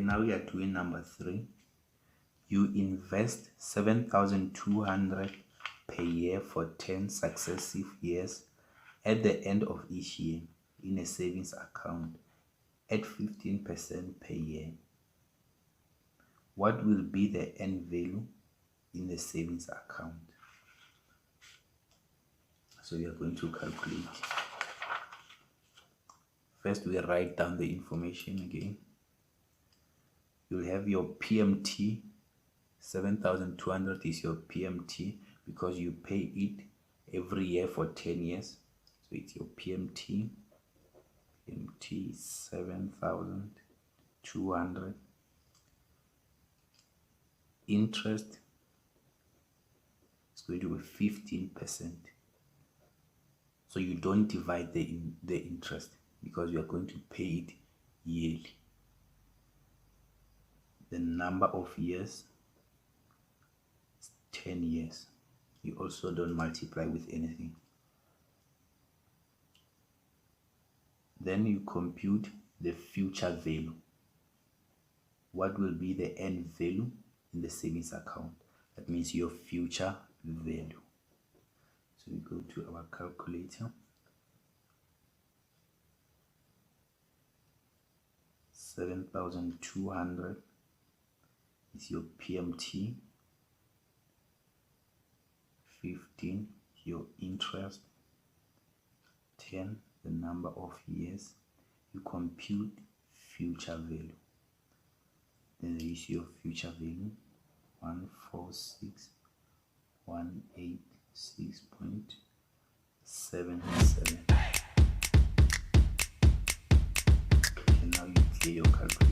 now we are doing number 3. You invest 7,200 per year for 10 successive years. At the end of each year in a savings account at 15% per year. What will be the end value in the savings account? So we are going to calculate. First, we write down the information again. You'll have your PMT. 7,200 is your PMT because you pay it every year for 10 years. So it's your PMT. PMT 7,200. Interest is going to be 15%. So you don't divide the interest because you are going to pay it yearly. The number of years is 10 years. You also don't multiply with anything. Then you compute the future value. What will be the end value in the savings account? That means your future value. So we go to our calculator. 7,200 is your PMT. 15 your interest. 10 the number of years. You compute future value. Then there is your future value 146,186.77. And now you clear your calculator.